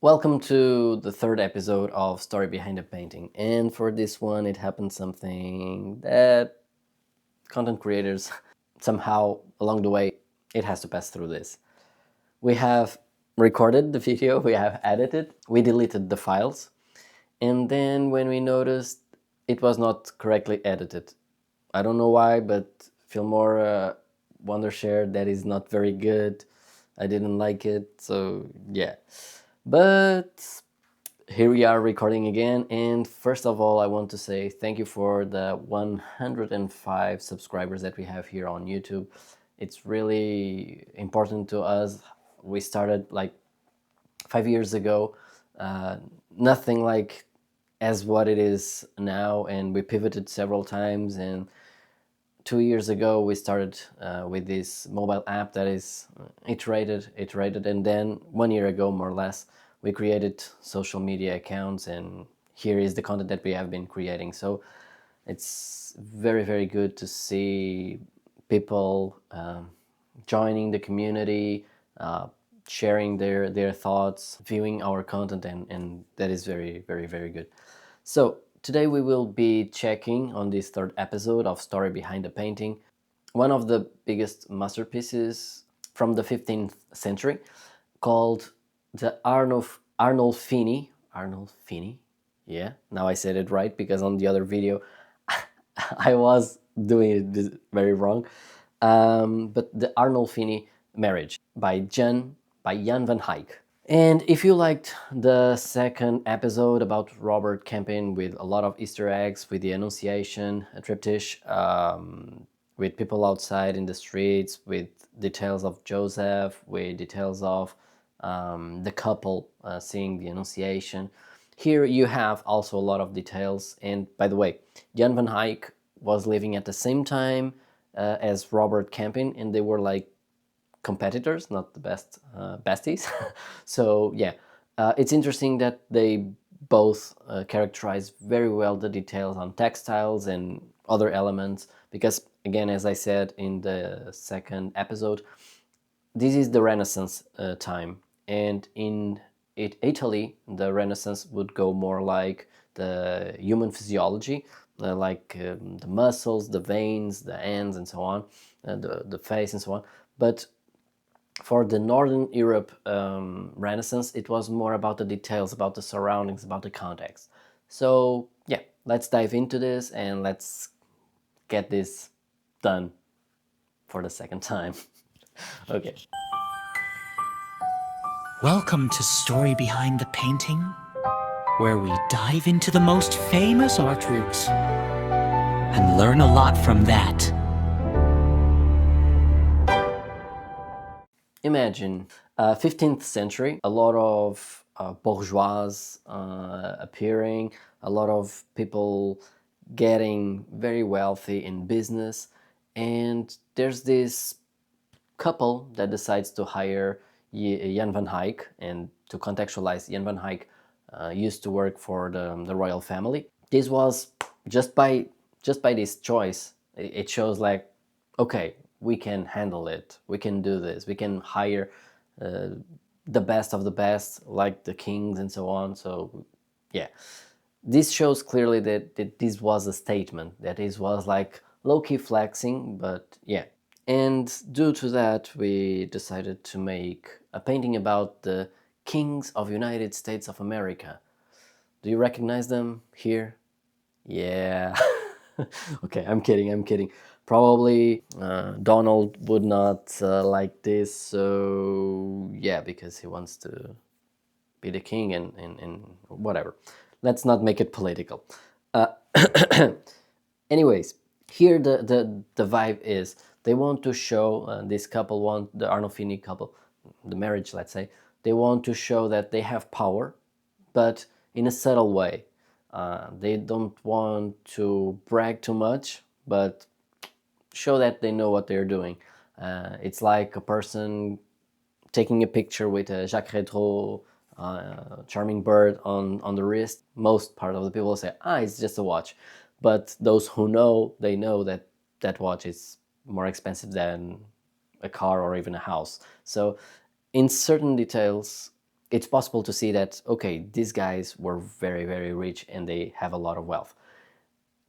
Welcome to the third episode of Story Behind a Painting. And for this one, it happened something that content creators somehow along the way, it has to pass through this. We have recorded the video, we have edited, we deleted the files, and then when we noticed it was not correctly edited. I don't know why, but Fillmore Wondershare, that is not very good. I didn't like it, so yeah. But here we are recording again, and first of all I want to say thank you for the 105 subscribers that we have here on YouTube. It's really important to us. We started like 5 years ago, nothing like as what it is now, and we pivoted several times, and 2 years ago we started with this mobile app that is iterated, and then 1 year ago, more or less, we created social media accounts, and here is the content that we have been creating. So it's very, very good to see people joining the community, sharing their thoughts, viewing our content, and that is very, very, very good. So today we will be checking on this third episode of Story Behind the Painting, one of the biggest masterpieces from the 15th century, called the Arnolfini. Yeah, now I said it right, because on the other video I was doing it very wrong. But the Arnolfini marriage by Jan van Eyck. And if you liked the second episode about Robert Campin, with a lot of Easter eggs, with the Annunciation, a triptych, with people outside in the streets, with details of Joseph, with details of the couple seeing the Annunciation, here you have also a lot of details. And by the way, Jan van Eyck was living at the same time as Robert Campin, and they were like competitors, not the best besties. So yeah, it's interesting that they both characterize very well the details on textiles and other elements, because again, as I said in the second episode, this is the Renaissance time, and in Italy the Renaissance would go more like the human physiology, like the muscles, the veins, the ends, and so on, the face and so on. But for the Northern Europe Renaissance, it was more about the details, about the surroundings, about the context. So yeah, let's dive into this and let's get this done for the second time. Okay. Welcome to Story Behind the Painting, where we dive into the most famous art works and learn a lot from that. Imagine 15th century, a lot of bourgeois appearing, a lot of people getting very wealthy in business, and there's this couple that decides to hire Jan van Eyck. And to contextualize, Jan van Eyck used to work for the royal family. This was just by this choice, it shows like, okay, we can handle it, we can do this, we can hire the best of the best, like the kings and so on. So yeah, this shows clearly that this was a statement, that this was like low-key flexing, but yeah. And due to that, we decided to make a painting about the kings of United States of America. Do you recognize them here? Yeah. Okay, I'm kidding. Probably Donald would not like this, so yeah, because he wants to be the king and whatever. Let's not make it political. Anyways, here the vibe is they want to show, this couple want, the Arnolfini couple, the marriage, let's say, they want to show that they have power, but in a subtle way. They don't want to brag too much, but show that they know what they're doing. It's like a person taking a picture with a Jacques Retro charming bird on the wrist. Most part of the people say, it's just a watch. But those who know, they know that that watch is more expensive than a car or even a house. So in certain details, it's possible to see that, okay, these guys were very, very rich and they have a lot of wealth.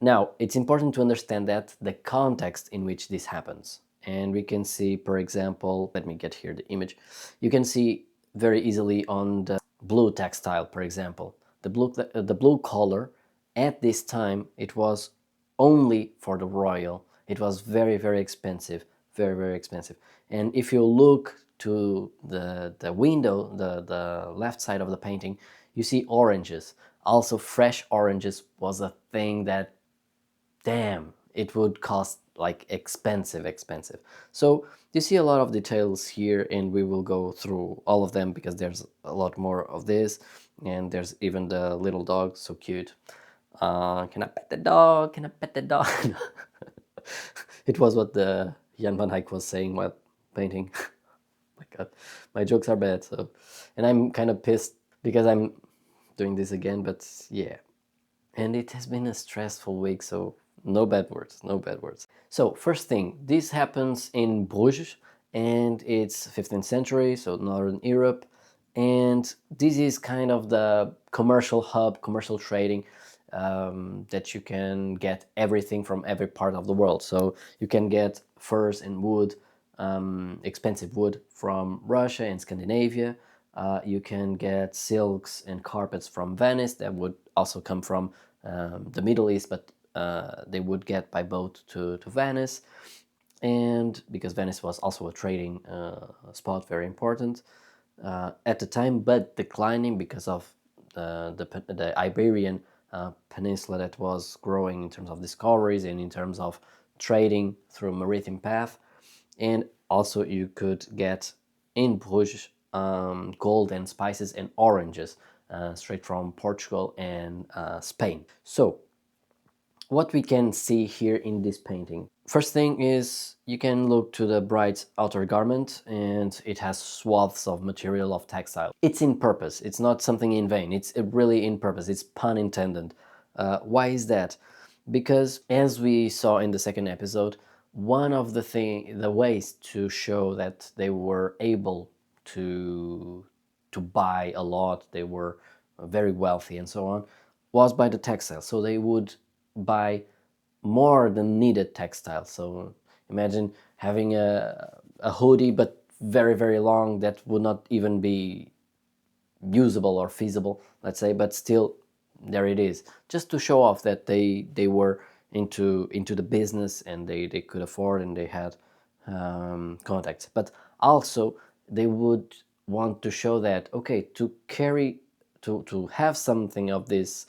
Now, it's important to understand that the context in which this happens. And we can see, for example, let me get here the image. You can see very easily on the blue textile, for example. The blue color, at this time, it was only for the royal. It was very, very expensive, very, very expensive. And if you look to the window, the left side of the painting, you see oranges. Also, fresh oranges was a thing that, damn, it would cost like expensive. So you see a lot of details here, and we will go through all of them because there's a lot more of this. And there's even the little dog, so cute. Can I pet the dog? Can I pet the dog? It was what the Jan van Eyck was saying while painting. My God, my jokes are bad. So, and I'm kind of pissed because I'm doing this again. But yeah, and it has been a stressful week. So no bad words, no bad words. So first thing, this happens in Bruges, and it's 15th century, so Northern Europe, and this is kind of the commercial hub, commercial trading, that you can get everything from every part of the world. So you can get furs and wood, expensive wood from Russia and Scandinavia. You can get silks and carpets from Venice that would also come from the Middle East, but they would get by boat to Venice. And because Venice was also a trading spot, very important at the time, but declining because of the Iberian peninsula that was growing in terms of discoveries and in terms of trading through maritime path. And also you could get in Bruges gold and spices and oranges straight from Portugal and Spain. So what we can see here in this painting, first thing is you can look to the bride's outer garment, and it has swaths of material of textile. It's in purpose, it's not something in vain, it's really in purpose, it's pun intended. Why is that? Because as we saw in the second episode, one of the ways to show that they were able to buy a lot, they were very wealthy and so on, was by the textile. So they would buy more than needed textile. So imagine having a hoodie but very, very long that would not even be usable or feasible, let's say, but still there it is, just to show off that they were into the business, and they could afford, and they had contacts. But also they would want to show that, okay, to carry, to have something of this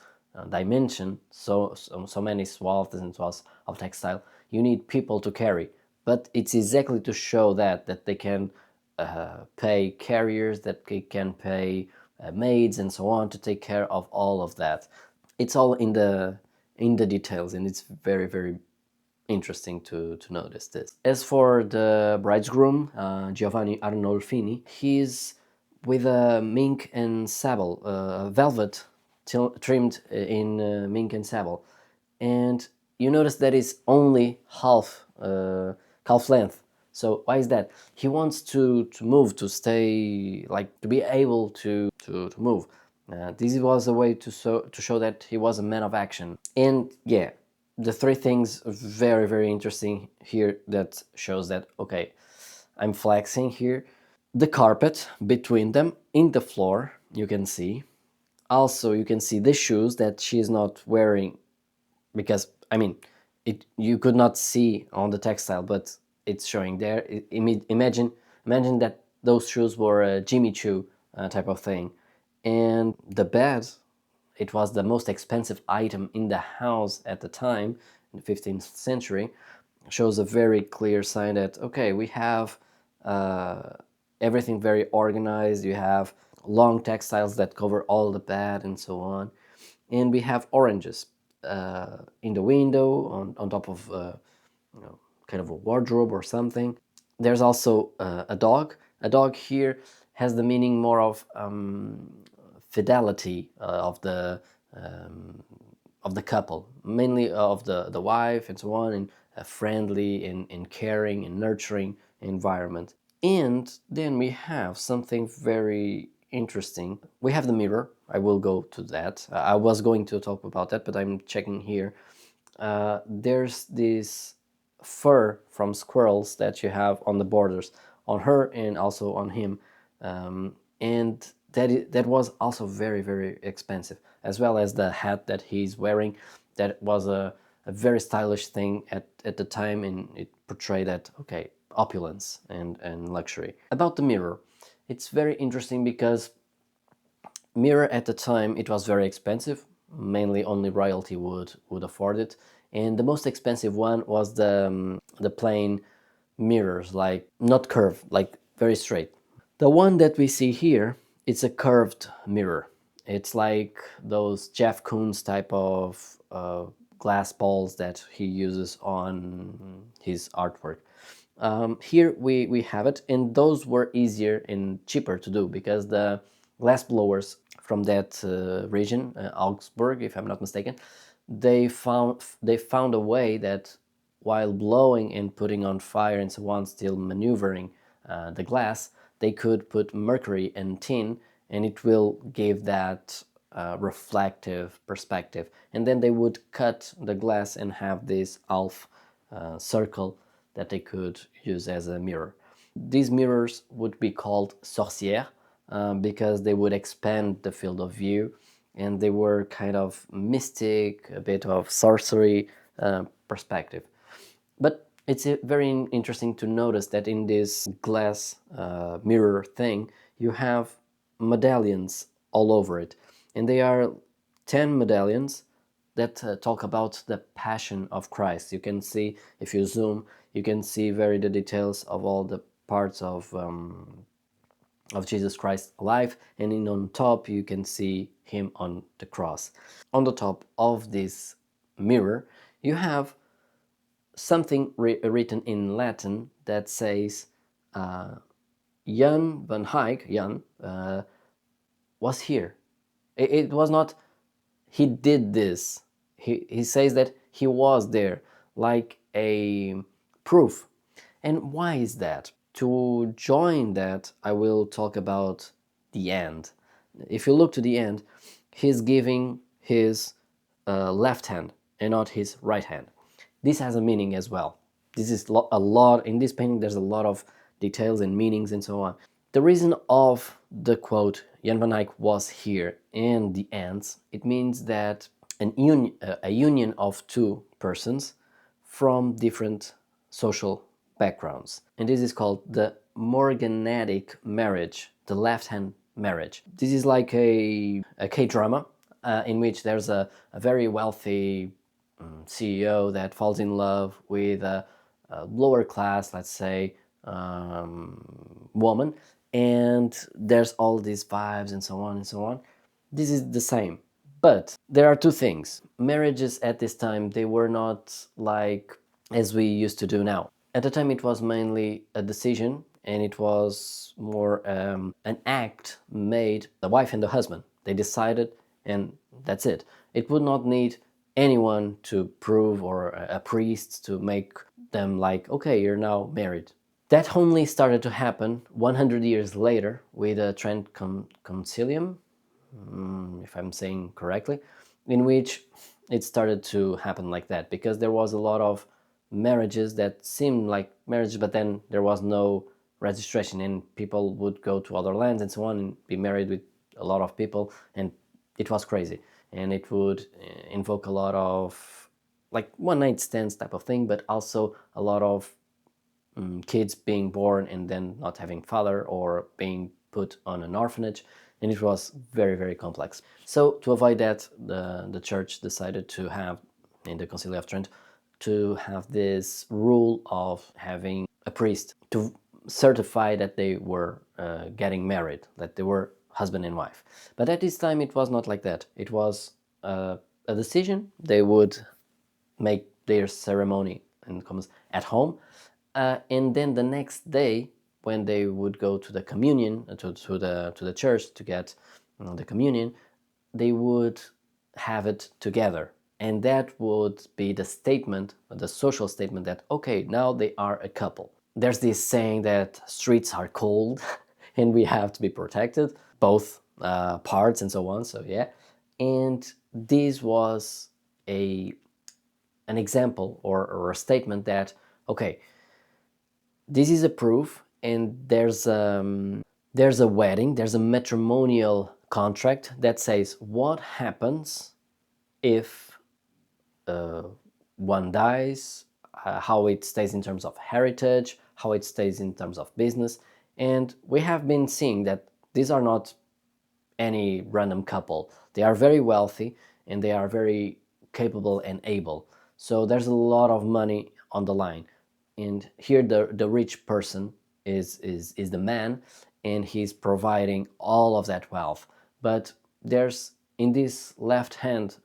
dimension, so many swaths and swaths of textile, you need people to carry. But it's exactly to show that they can pay carriers, that they can pay maids and so on to take care of all of that. It's all in the details, and it's very, very interesting to notice this. As for the bridegroom, Giovanni Arnolfini, he's with a mink and sable, velvet trimmed in mink and sable, and you notice that it's only half calf length. So why is that? He wants to move, to stay, like to be able to move. This was a way to show that he was a man of action. And yeah, the three things very, very interesting here that shows that, okay, I'm flexing here. The carpet between them in the floor, you can see. Also, you can see the shoes that she's not wearing, because I mean, you could not see on the textile, but it's showing there. Imagine that those shoes were a Jimmy Choo type of thing. And the bed, it was the most expensive item in the house at the time, in the 15th century, shows a very clear sign that, okay, we have everything very organized. You have long textiles that cover all the bed and so on. And we have oranges in the window, on top of kind of a wardrobe or something. There's also a dog. A dog here has the meaning more of fidelity of the couple, mainly of the wife and so on, in a friendly and caring and nurturing environment. And then we have something very interesting. We have the mirror. I will go to that. I was going to talk about that, but I'm checking here. There's this fur from squirrels that you have on the borders, on her and also on him, and that was also very, very expensive, as well as the hat that he's wearing. That was a very stylish thing at the time, and it portrayed that, okay, opulence and luxury. About the mirror, it's very interesting because mirror at the time, it was very expensive. Mainly only royalty would afford it, and the most expensive one was the plain mirrors, like not curved, like very straight. The one that we see here, it's a curved mirror. It's like those Jeff Koons type of glass balls that he uses on his artwork. Here we have it, and those were easier and cheaper to do because the glass blowers from that region, Augsburg, if I'm not mistaken, they found a way that while blowing and putting on fire and so on, still maneuvering the glass, they could put mercury and tin, and it will give that reflective perspective. And then they would cut the glass and have this half circle that they could use as a mirror. These mirrors would be called sorcières because they would expand the field of view, and they were kind of mystic, a bit of sorcery perspective. But it's very interesting to notice that in this glass mirror thing, you have medallions all over it. And they are 10 medallions that talk about the passion of Christ. You can see, if you zoom, you can see very the details of all the parts of Jesus Christ alive, and in on top you can see him on the cross. On the top of this mirror, you have something written in Latin that says Jan van Eyck, Jan, was here. It was not he did this. He says that he was there, like a proof. And why is that? To join that, I will talk about the end. If you look to the end, he's giving his left hand and not his right hand. This has a meaning as well. This is a lot, in this painting there's a lot of details and meanings and so on. The reason of the quote, Jan van Eyck was here, and the ends, it means that a union of two persons from different social backgrounds. And this is called the morganatic marriage, the left-hand marriage. This is like a K-drama in which there's a very wealthy CEO that falls in love with a lower class, let's say, woman, and there's all these vibes and so on and so on. This is the same. But there are two things. Marriages at this time, they were not like as we used to do now. At the time, it was mainly a decision, and it was more an act made the wife and the husband. They decided, and that's it. It would not need anyone to prove, or a priest to make them like, okay, you're now married. That only started to happen 100 years later with a Trent Concilium, if I'm saying correctly, in which it started to happen like that, because there was a lot of marriages that seemed like marriage, but then there was no registration, and people would go to other lands and so on and be married with a lot of people, and it was crazy, and it would invoke a lot of like one night stands type of thing, but also a lot of kids being born and then not having father, or being put on an orphanage, and it was very, very complex. So to avoid that, the church decided to have, in the Concilium of Trent, to have this rule of having a priest to certify that they were getting married, that they were husband and wife. But at this time it was not like that. It was a decision. They would make their ceremony and comes at home, and then the next day, when they would go to the communion, to the church to get the communion, they would have it together, and that would be the statement, the social statement that, okay, now they are a couple. There's this saying that streets are cold and we have to be protected, both parts and so on. So yeah, and this was an example or a statement that, okay, this is a proof, and there's a wedding, there's a matrimonial contract that says what happens if one dies, how it stays in terms of heritage, how it stays in terms of business. And we have been seeing that these are not any random couple. They are very wealthy and they are very capable and able. So there's a lot of money on the line. And here the rich person is the man, and he's providing all of that wealth. But there's, in this left hand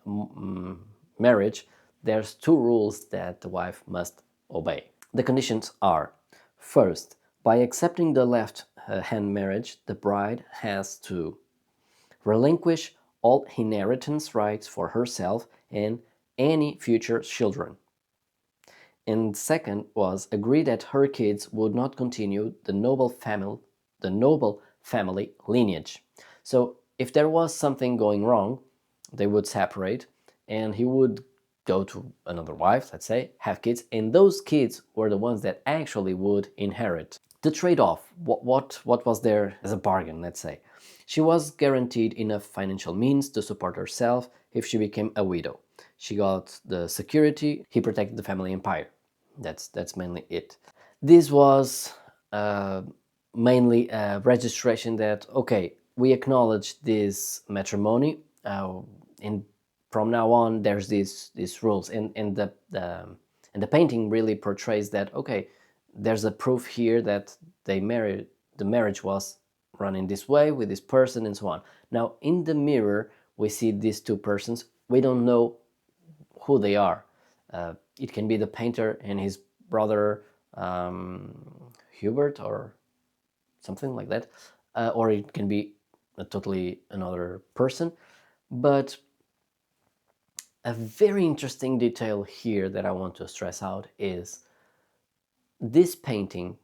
marriage, there's two rules that the wife must obey. The conditions are: first, by accepting the left hand marriage, the bride has to relinquish all inheritance rights for herself and any future children. And second was agree that her kids would not continue the noble family lineage. So if there was something going wrong, they would separate, and he would go to another wife, let's say, have kids, and those kids were the ones that actually would inherit. The trade-off, what was there as a bargain, let's say? She was guaranteed enough financial means to support herself if she became a widow. She got the security, he protected the family empire. That's mainly it. This was mainly a registration that, okay, we acknowledge this matrimony, and from now on there's these rules, and the painting really portrays that, okay, there's a proof here that the marriage was run in this way with this person and so on. Now in the mirror we see these two persons. We don't know who they are. It can be the painter and his brother Hubert or something like that, or it can be a totally another person. But a very interesting detail here that I want to stress out is this painting,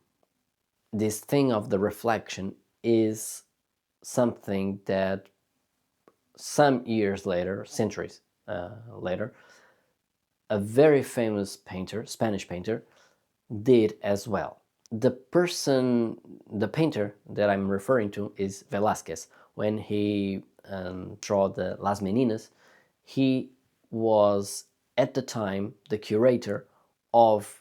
this thing of the reflection, is something that some years later, centuries later, a very famous painter, Spanish painter, did as well. The painter that I'm referring to is Velázquez. When he drew the Las Meninas, he was at the time the curator of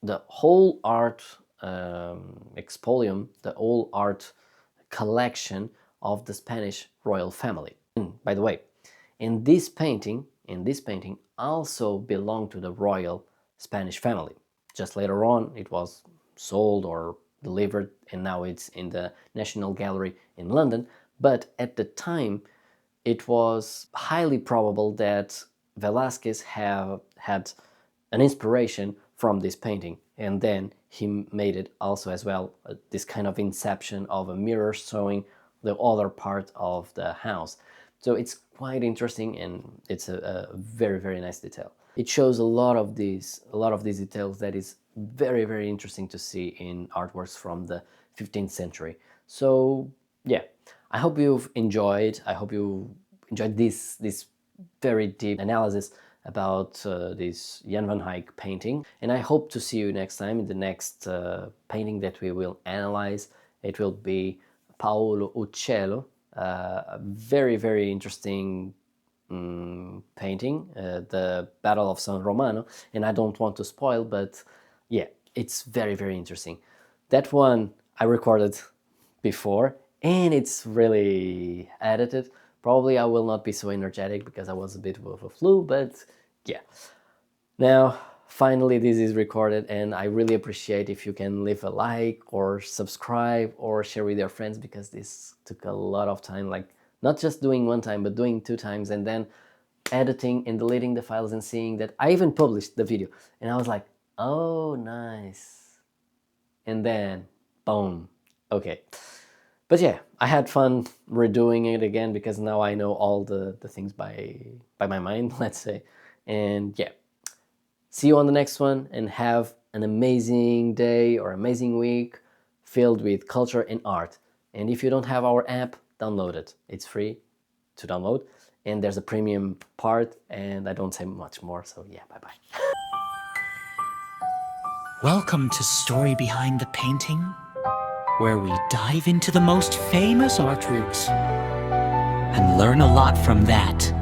the whole art expolium, the whole art collection of the Spanish royal family. And by the way, in this painting also belonged to the royal Spanish family. Just later on it was sold or delivered, and now it's in the National Gallery in London. But at the time it was highly probable that Velázquez had an inspiration from this painting, and then he made it also as well, this kind of inception of a mirror showing the other part of the house. So it's quite interesting, and it's a very, very nice detail. It shows a lot of these details that is very, very interesting to see in artworks from the 15th century. So yeah, I hope you've enjoyed. I hope you enjoyed this very deep analysis about this Jan van Eyck painting, and I hope to see you next time in the next painting that we will analyze. It will be Paolo Uccello, a very, very interesting painting, the Battle of San Romano, and I don't want to spoil, but yeah, it's very, very interesting. That one I recorded before, and it's really edited. Probably I will not be so energetic because I was a bit of a flu, but yeah. Now, finally this is recorded, and I really appreciate if you can leave a like or subscribe or share with your friends, because this took a lot of time, like not just doing one time, but doing 2 times, and then editing and deleting the files and seeing that I even published the video. And I was like, oh, nice. And then, boom. Okay. But yeah, I had fun redoing it again, because now I know all the things by my mind, let's say. And yeah, see you on the next one, and have an amazing day or amazing week. filled with culture and art. And if you don't have our app, download it. It's free to download, and there's a premium part, and I don't say much more, so yeah, bye-bye. Welcome to Story Behind the Painting, where we dive into the most famous art routes and learn a lot from that.